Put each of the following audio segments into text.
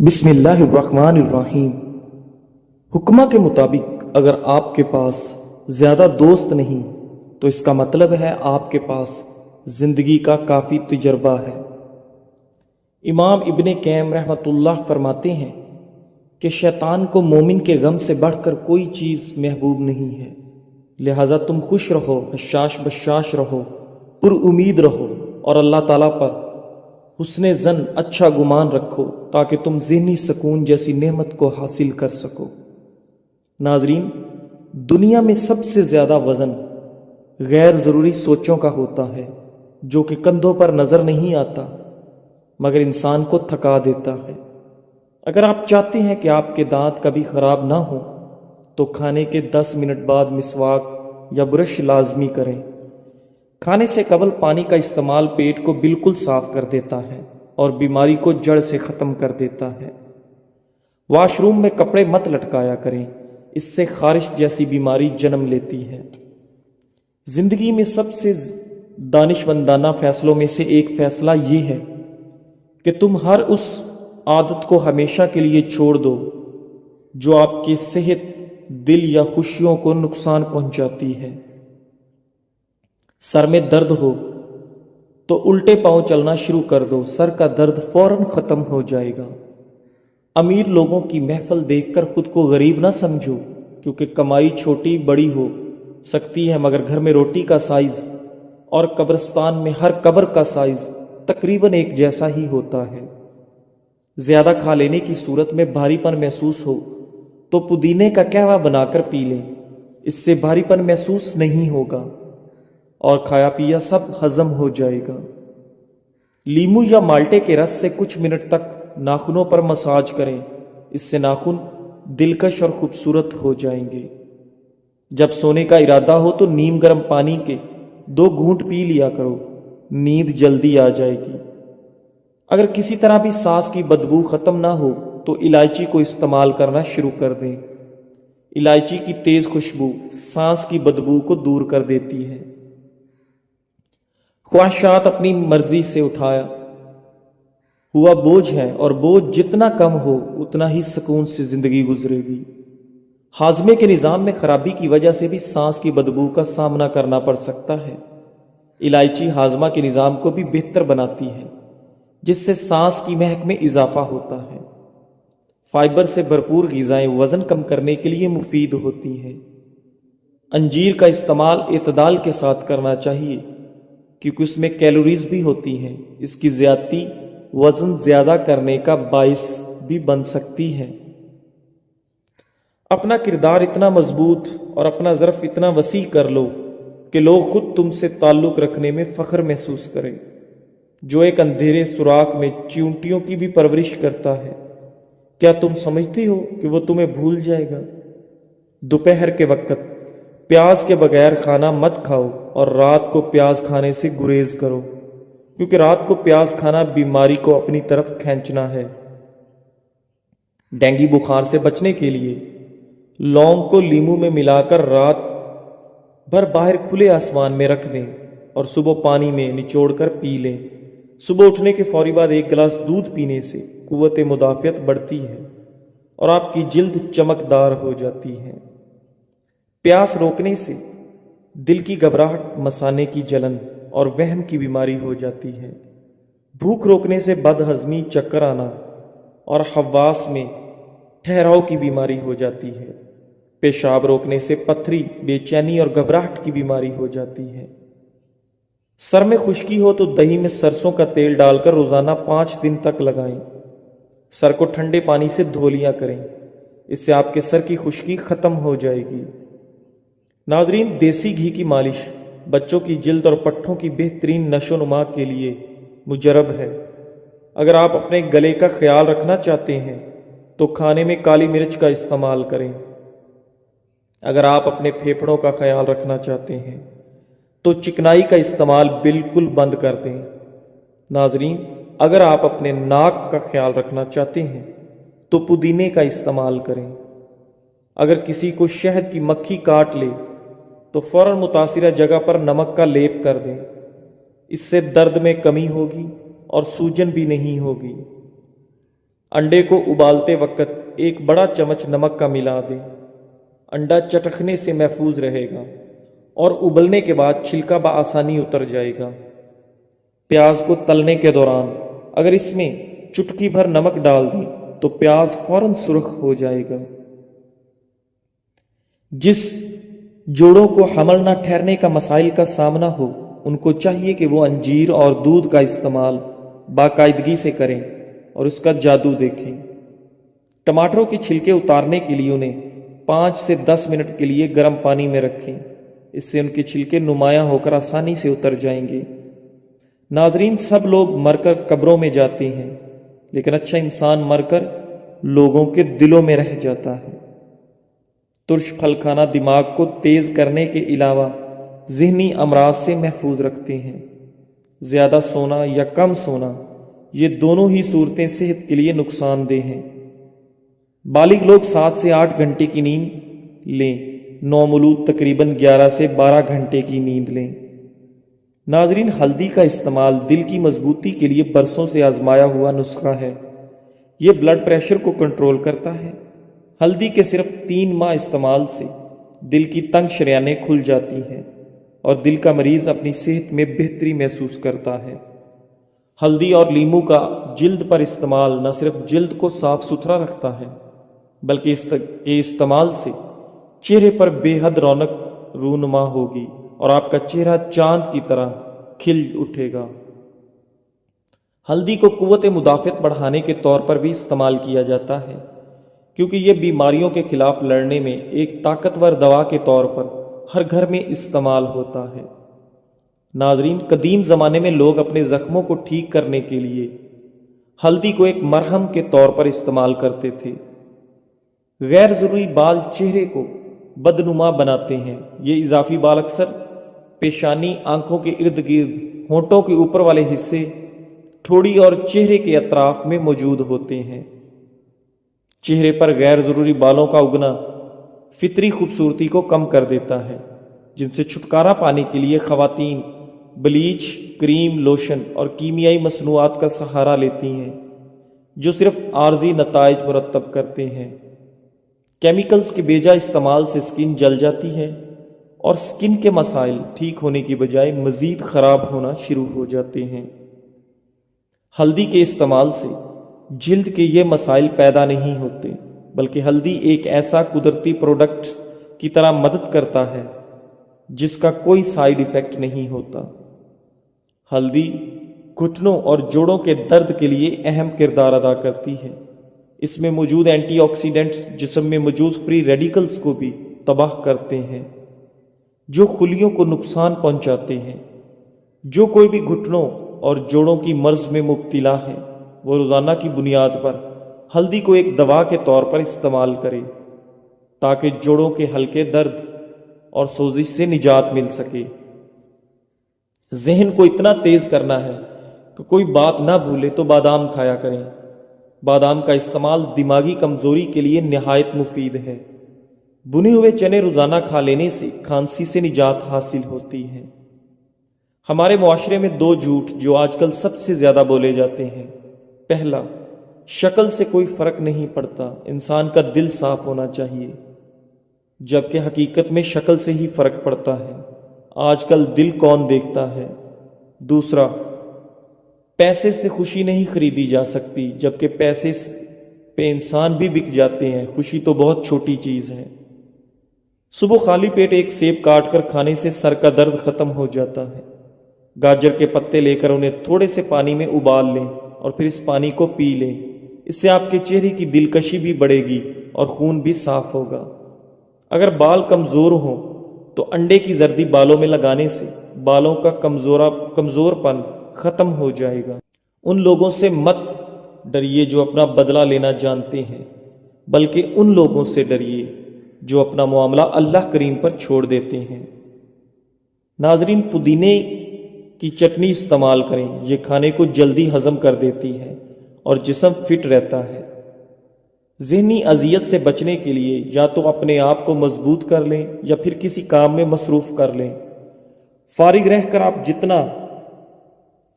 بسم اللہ الرحمن الرحیم۔ حکمہ کے مطابق اگر آپ کے پاس زیادہ دوست نہیں تو اس کا مطلب ہے آپ کے پاس زندگی کا کافی تجربہ ہے۔ امام ابن قیم رحمۃ اللہ فرماتے ہیں کہ شیطان کو مومن کے غم سے بڑھ کر کوئی چیز محبوب نہیں ہے، لہٰذا تم خوش رہو، حشاش بشاش رہو، پر امید رہو اور اللہ تعالیٰ پر حسن ظن، اچھا گمان رکھو تاکہ تم ذہنی سکون جیسی نعمت کو حاصل کر سکو۔ ناظرین، دنیا میں سب سے زیادہ وزن غیر ضروری سوچوں کا ہوتا ہے جو کہ کندھوں پر نظر نہیں آتا مگر انسان کو تھکا دیتا ہے۔ اگر آپ چاہتے ہیں کہ آپ کے دانت کبھی خراب نہ ہوں تو کھانے کے 10 منٹ بعد مسواک یا برش لازمی کریں۔ کھانے سے قبل پانی کا استعمال پیٹ کو بالکل صاف کر دیتا ہے اور بیماری کو جڑ سے ختم کر دیتا ہے۔ واش روم میں کپڑے مت لٹکایا کریں، اس سے خارش جیسی بیماری جنم لیتی ہے۔ زندگی میں سب سے دانشمندانہ فیصلوں میں سے ایک فیصلہ یہ ہے کہ تم ہر اس عادت کو ہمیشہ کے لیے چھوڑ دو جو آپ کی صحت، دل یا خوشیوں کو نقصان پہنچاتی ہے۔ سر میں درد ہو تو الٹے پاؤں چلنا شروع کر دو، سر کا درد فوراً ختم ہو جائے گا۔ امیر لوگوں کی محفل دیکھ کر خود کو غریب نہ سمجھو، کیونکہ کمائی چھوٹی بڑی ہو سکتی ہے مگر گھر میں روٹی کا سائز اور قبرستان میں ہر قبر کا سائز تقریباً ایک جیسا ہی ہوتا ہے۔ زیادہ کھا لینے کی صورت میں بھاری پن محسوس ہو تو پودینے کا قہوہ بنا کر پی لیں، اس سے بھاری پن محسوس نہیں ہوگا اور کھایا پیا سب ہضم ہو جائے گا۔ لیمو یا مالٹے کے رس سے کچھ منٹ تک ناخنوں پر مساج کریں، اس سے ناخن دلکش اور خوبصورت ہو جائیں گے۔ جب سونے کا ارادہ ہو تو نیم گرم پانی کے 2 گھونٹ پی لیا کرو، نیند جلدی آ جائے گی۔ اگر کسی طرح بھی سانس کی بدبو ختم نہ ہو تو الائچی کو استعمال کرنا شروع کر دیں۔ الائچی کی تیز خوشبو سانس کی بدبو کو دور کر دیتی ہے۔ خواہشات اپنی مرضی سے اٹھایا ہوا بوجھ ہے اور بوجھ جتنا کم ہو اتنا ہی سکون سے زندگی گزرے گی۔ ہاضمے کے نظام میں خرابی کی وجہ سے بھی سانس کی بدبو کا سامنا کرنا پڑ سکتا ہے۔ الائچی ہاضمہ کے نظام کو بھی بہتر بناتی ہے جس سے سانس کی مہک میں اضافہ ہوتا ہے۔ فائبر سے بھرپور غذائیں وزن کم کرنے کے لیے مفید ہوتی ہیں۔ انجیر کا استعمال اعتدال کے ساتھ کرنا چاہیے کیونکہ اس میں کیلوریز بھی ہوتی ہیں، اس کی زیادتی وزن زیادہ کرنے کا باعث بھی بن سکتی ہے۔ اپنا کردار اتنا مضبوط اور اپنا ظرف اتنا وسیع کر لو کہ لوگ خود تم سے تعلق رکھنے میں فخر محسوس کریں۔ جو ایک اندھیرے سوراخ میں چیونٹیوں کی بھی پرورش کرتا ہے، کیا تم سمجھتے ہو کہ وہ تمہیں بھول جائے گا؟ دوپہر کے وقت پیاز کے بغیر کھانا مت کھاؤ اور رات کو پیاز کھانے سے گریز کرو، کیونکہ رات کو پیاز کھانا بیماری کو اپنی طرف کھینچنا ہے۔ ڈینگی بخار سے بچنے کے لیے لونگ کو لیمو میں ملا کر رات بھر باہر کھلے آسمان میں رکھ دیں اور صبح پانی میں نچوڑ کر پی لیں۔ صبح اٹھنے کے فوری بعد 1 گلاس دودھ پینے سے قوت مدافعت بڑھتی ہے اور آپ کی جلد چمکدار ہو جاتی ہے۔ پیاس روکنے سے دل کی گھبراہٹ، مثانے کی جلن اور وہم کی بیماری ہو جاتی ہے۔ بھوک روکنے سے بد ہضمی، چکر آنا اور حواس میں ٹھہراؤ کی بیماری ہو جاتی ہے۔ پیشاب روکنے سے پتھری، بے چینی اور گھبراہٹ کی بیماری ہو جاتی ہے۔ سر میں خشکی ہو تو دہی میں سرسوں کا تیل ڈال کر روزانہ 5 دن تک لگائیں۔ سر کو ٹھنڈے پانی سے دھو لیا کریں، اس سے آپ کے سر کی خشکی ختم ہو جائے گی۔ ناظرین، دیسی گھی کی مالش بچوں کی جلد اور پٹھوں کی بہترین نشو و نما کے لیے مجرب ہے۔ اگر آپ اپنے گلے کا خیال رکھنا چاہتے ہیں تو کھانے میں کالی مرچ کا استعمال کریں۔ اگر آپ اپنے پھیپھڑوں کا خیال رکھنا چاہتے ہیں تو چکنائی کا استعمال بالکل بند کر دیں۔ ناظرین، اگر آپ اپنے ناک کا خیال رکھنا چاہتے ہیں تو پودینے کا استعمال کریں۔ اگر کسی کو شہد کی مکھی کاٹ لے تو فوراً متاثرہ جگہ پر نمک کا لیپ کر دیں، اس سے درد میں کمی ہوگی اور سوجن بھی نہیں ہوگی۔ انڈے کو ابالتے وقت ایک بڑا چمچ نمک کا ملا دیں۔ انڈا چٹکنے سے محفوظ رہے گا اور ابلنے کے بعد چھلکا بآسانی اتر جائے گا۔ پیاز کو تلنے کے دوران اگر اس میں چٹکی بھر نمک ڈال دیں تو پیاز فوراً سرخ ہو جائے گا۔ جس جوڑوں کو حمل نہ ٹھہرنے کا مسائل کا سامنا ہو ان کو چاہیے کہ وہ انجیر اور دودھ کا استعمال باقاعدگی سے کریں اور اس کا جادو دیکھیں۔ ٹماٹروں کے چھلکے اتارنے کے لیے انہیں 5 سے 10 منٹ کے لیے گرم پانی میں رکھیں، اس سے ان کے چھلکے نمایاں ہو کر آسانی سے اتر جائیں گے۔ ناظرین، سب لوگ مر کر قبروں میں جاتے ہیں لیکن اچھا انسان مر کر لوگوں کے دلوں میں رہ جاتا ہے۔ ترش پھل کھانا دماغ کو تیز کرنے کے علاوہ ذہنی امراض سے محفوظ رکھتے ہیں۔ زیادہ سونا یا کم سونا، یہ دونوں ہی صورتیں صحت کے لیے نقصان دہ ہیں۔ بالغ لوگ 7 سے 8 گھنٹے کی نیند لیں، نومولود تقریباً 11 سے 12 گھنٹے کی نیند لیں۔ ناظرین، ہلدی کا استعمال دل کی مضبوطی کے لیے برسوں سے آزمایا ہوا نسخہ ہے۔ یہ بلڈ پریشر کو کنٹرول کرتا ہے۔ ہلدی کے صرف 3 ماہ استعمال سے دل کی تنگ شریانیں کھل جاتی ہیں اور دل کا مریض اپنی صحت میں بہتری محسوس کرتا ہے۔ ہلدی اور لیمو کا جلد پر استعمال نہ صرف جلد کو صاف ستھرا رکھتا ہے بلکہ اس کے استعمال سے چہرے پر بے حد رونق رونما ہوگی اور آپ کا چہرہ چاند کی طرح کھل اٹھے گا۔ ہلدی کو قوت مدافعت بڑھانے کے طور پر بھی استعمال کیا جاتا ہے کیونکہ یہ بیماریوں کے خلاف لڑنے میں ایک طاقتور دوا کے طور پر ہر گھر میں استعمال ہوتا ہے۔ ناظرین، قدیم زمانے میں لوگ اپنے زخموں کو ٹھیک کرنے کے لیے ہلدی کو ایک مرہم کے طور پر استعمال کرتے تھے۔ غیر ضروری بال چہرے کو بدنما بناتے ہیں۔ یہ اضافی بال اکثر پیشانی، آنکھوں کے ارد گرد، ہونٹوں کے اوپر والے حصے، ٹھوڑی اور چہرے کے اطراف میں موجود ہوتے ہیں۔ چہرے پر غیر ضروری بالوں کا اگنا فطری خوبصورتی کو کم کر دیتا ہے، جن سے چھٹکارا پانے کے لیے خواتین بلیچ، کریم، لوشن اور کیمیائی مصنوعات کا سہارا لیتی ہیں جو صرف عارضی نتائج مرتب کرتے ہیں۔ کیمیکلز کے بیجا استعمال سے سکن جل جاتی ہے اور سکن کے مسائل ٹھیک ہونے کی بجائے مزید خراب ہونا شروع ہو جاتے ہیں۔ ہلدی کے استعمال سے جلد کے یہ مسائل پیدا نہیں ہوتے بلکہ ہلدی ایک ایسا قدرتی پروڈکٹ کی طرح مدد کرتا ہے جس کا کوئی سائیڈ ایفیکٹ نہیں ہوتا۔ ہلدی گھٹنوں اور جوڑوں کے درد کے لیے اہم کردار ادا کرتی ہے۔ اس میں موجود اینٹی آکسیڈنٹس جسم میں موجود فری ریڈیکلز کو بھی تباہ کرتے ہیں جو خلیوں کو نقصان پہنچاتے ہیں۔ جو کوئی بھی گھٹنوں اور جوڑوں کی مرض میں مبتلا ہے وہ روزانہ کی بنیاد پر ہلدی کو ایک دوا کے طور پر استعمال کرے تاکہ جوڑوں کے ہلکے درد اور سوزش سے نجات مل سکے۔ ذہن کو اتنا تیز کرنا ہے کہ کوئی بات نہ بھولے تو بادام کھایا کریں۔ بادام کا استعمال دماغی کمزوری کے لیے نہایت مفید ہے۔ بنے ہوئے چنے روزانہ کھا لینے سے کھانسی سے نجات حاصل ہوتی ہے۔ ہمارے معاشرے میں 2 جھوٹ جو آج کل سب سے زیادہ بولے جاتے ہیں۔ پہلا، شکل سے کوئی فرق نہیں پڑتا، انسان کا دل صاف ہونا چاہیے، جبکہ حقیقت میں شکل سے ہی فرق پڑتا ہے۔ آج کل دل کون دیکھتا ہے؟ دوسرا، پیسے سے خوشی نہیں خریدی جا سکتی، جبکہ پیسے پہ انسان بھی بک جاتے ہیں۔ خوشی تو بہت چھوٹی چیز ہے۔ صبح خالی پیٹ ایک سیب کاٹ کر کھانے سے سر کا درد ختم ہو جاتا ہے۔ گاجر کے پتے لے کر انہیں تھوڑے سے پانی میں ابال لیں اور پھر اس پانی کو پی لیں۔ اس سے آپ کے چہرے کی دلکشی بھی بڑھے گی اور خون بھی صاف ہوگا۔ اگر بال کمزور ہوں تو انڈے کی زردی بالوں میں لگانے سے بالوں کا کمزور پن ختم ہو جائے گا۔ ان لوگوں سے مت ڈریے جو اپنا بدلہ لینا جانتے ہیں، بلکہ ان لوگوں سے ڈریے جو اپنا معاملہ اللہ کریم پر چھوڑ دیتے ہیں۔ ناظرین، پودینے کی چٹنی استعمال کریں، یہ کھانے کو جلدی ہضم کر دیتی ہے اور جسم فٹ رہتا ہے۔ ذہنی اذیت سے بچنے کے لیے یا تو اپنے آپ کو مضبوط کر لیں یا پھر کسی کام میں مصروف کر لیں۔ فارغ رہ کر آپ جتنا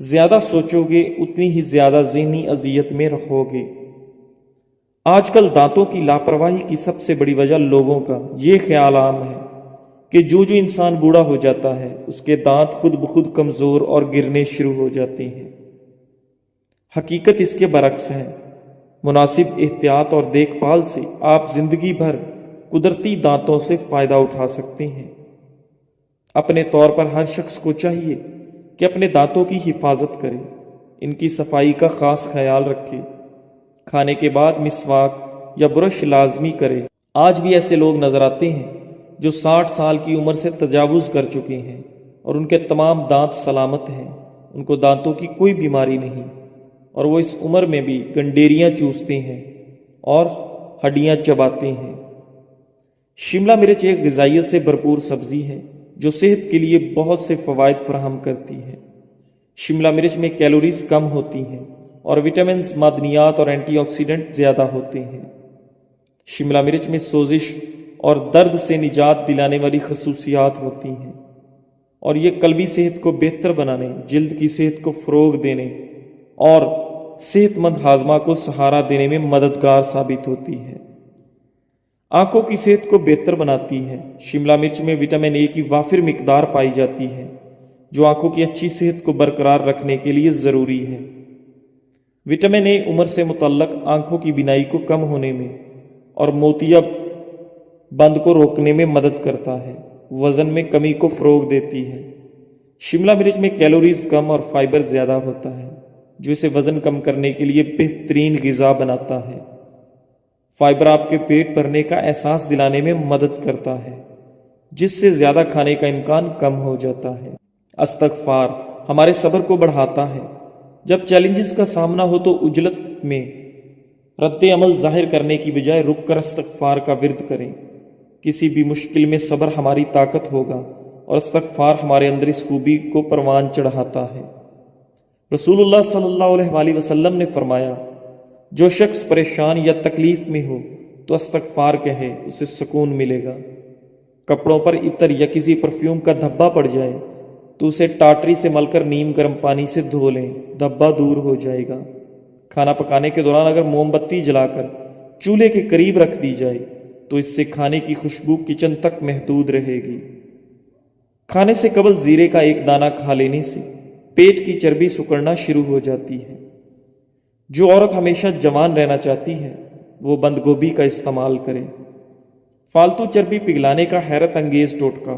زیادہ سوچو گے اتنی ہی زیادہ ذہنی اذیت میں رہو گے۔ آج کل دانتوں کی لاپرواہی کی سب سے بڑی وجہ لوگوں کا یہ خیال عام ہے کہ جو انسان بوڑھا ہو جاتا ہے اس کے دانت خود بخود کمزور اور گرنے شروع ہو جاتے ہیں۔ حقیقت اس کے برعکس ہے۔ مناسب احتیاط اور دیکھ بھال سے آپ زندگی بھر قدرتی دانتوں سے فائدہ اٹھا سکتے ہیں۔ اپنے طور پر ہر شخص کو چاہیے کہ اپنے دانتوں کی حفاظت کرے، ان کی صفائی کا خاص خیال رکھے، کھانے کے بعد مسواک یا برش لازمی کرے۔ آج بھی ایسے لوگ نظر آتے ہیں جو 60 سال کی عمر سے تجاوز کر چکے ہیں اور ان کے تمام دانت سلامت ہیں، ان کو دانتوں کی کوئی بیماری نہیں، اور وہ اس عمر میں بھی گنڈیریاں چوستے ہیں اور ہڈیاں چباتے ہیں۔ شملہ مرچ ایک غذائیت سے بھرپور سبزی ہے جو صحت کے لیے بہت سے فوائد فراہم کرتی ہے۔ شملہ مرچ میں کیلوریز کم ہوتی ہیں اور وٹامنز، معدنیات اور اینٹی آکسیڈنٹ زیادہ ہوتے ہیں۔ شملہ مرچ میں سوزش اور درد سے نجات دلانے والی خصوصیات ہوتی ہیں، اور یہ قلبی صحت کو بہتر بنانے، جلد کی صحت کو فروغ دینے اور صحت مند ہاضمہ کو سہارا دینے میں مددگار ثابت ہوتی ہے۔ آنکھوں کی صحت کو بہتر بناتی ہے۔ شملہ مرچ میں وٹامن اے کی وافر مقدار پائی جاتی ہے جو آنکھوں کی اچھی صحت کو برقرار رکھنے کے لیے ضروری ہے۔ وٹامن اے عمر سے متعلق آنکھوں کی بینائی کو کم ہونے میں اور موتیا بند کو روکنے میں مدد کرتا ہے۔ وزن میں کمی کو فروغ دیتی ہے۔ شملہ مرچ میں کیلوریز کم اور فائبر زیادہ ہوتا ہے جو اسے وزن کم کرنے کے لیے بہترین غذا بناتا ہے۔ فائبر آپ کے پیٹ بھرنے کا احساس دلانے میں مدد کرتا ہے، جس سے زیادہ کھانے کا امکان کم ہو جاتا ہے۔ استغفار ہمارے صبر کو بڑھاتا ہے۔ جب چیلنجز کا سامنا ہو تو عجلت میں رد عمل ظاہر کرنے کی بجائے رک کر استغفار کا ورد کریں۔ کسی بھی مشکل میں صبر ہماری طاقت ہوگا اور استغفار ہمارے اندر اس خوبی کو پروان چڑھاتا ہے۔ رسول اللہ صلی اللہ علیہ وآلہ وسلم نے فرمایا، جو شخص پریشان یا تکلیف میں ہو تو استغفار کہے، اسے سکون ملے گا۔ کپڑوں پر عطر یا کسی پرفیوم کا دھبا پڑ جائے تو اسے ٹاٹری سے مل کر نیم گرم پانی سے دھو لیں، دھبا دور ہو جائے گا۔ کھانا پکانے کے دوران اگر موم بتی جلا کر چولہے کے قریب رکھ دی جائے تو اس سے کھانے کی خوشبو کچن تک محدود رہے گی۔ کھانے سے قبل زیرے کا ایک دانہ کھا لینے سے پیٹ کی چربی سکڑنا شروع ہو جاتی ہے۔ جو عورت ہمیشہ جوان رہنا چاہتی ہے وہ بند گوبھی کا استعمال کرے۔ فالتو چربی پگھلانے کا حیرت انگیز ٹوٹکا۔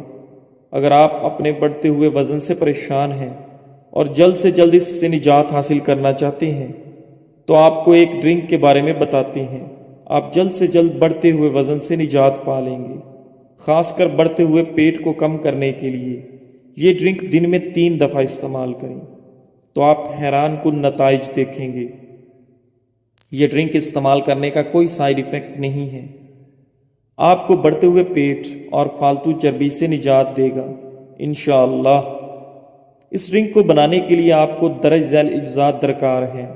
اگر آپ اپنے بڑھتے ہوئے وزن سے پریشان ہیں اور جلد سے جلد اس سے نجات حاصل کرنا چاہتے ہیں تو آپ کو ایک ڈرنک کے بارے میں بتاتے ہیں۔ آپ جلد سے جلد بڑھتے ہوئے وزن سے نجات پا لیں گے۔ خاص کر بڑھتے ہوئے پیٹ کو کم کرنے کے لیے یہ ڈرنک دن میں 3 دفعہ استعمال کریں تو آپ حیران کن نتائج دیکھیں گے۔ یہ ڈرنک استعمال کرنے کا کوئی سائیڈ ایفیکٹ نہیں ہے، آپ کو بڑھتے ہوئے پیٹ اور فالتو چربی سے نجات دے گا انشاءاللہ۔ اس ڈرنک کو بنانے کے لیے آپ کو درج ذیل اجزاء درکار ہیں۔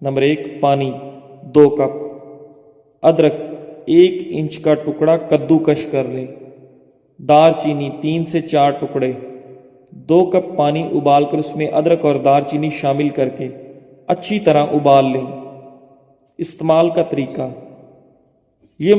نمبر 1، پانی 2 کپ، ادرک 1 انچ کا ٹکڑا کدو کش کر لیں، دار چینی 3 سے 4 ٹکڑے۔ 2 کپ پانی ابال کر اس میں ادرک اور دار چینی شامل کر کے اچھی طرح ابال لیں۔ استعمال کا طریقہ، یہ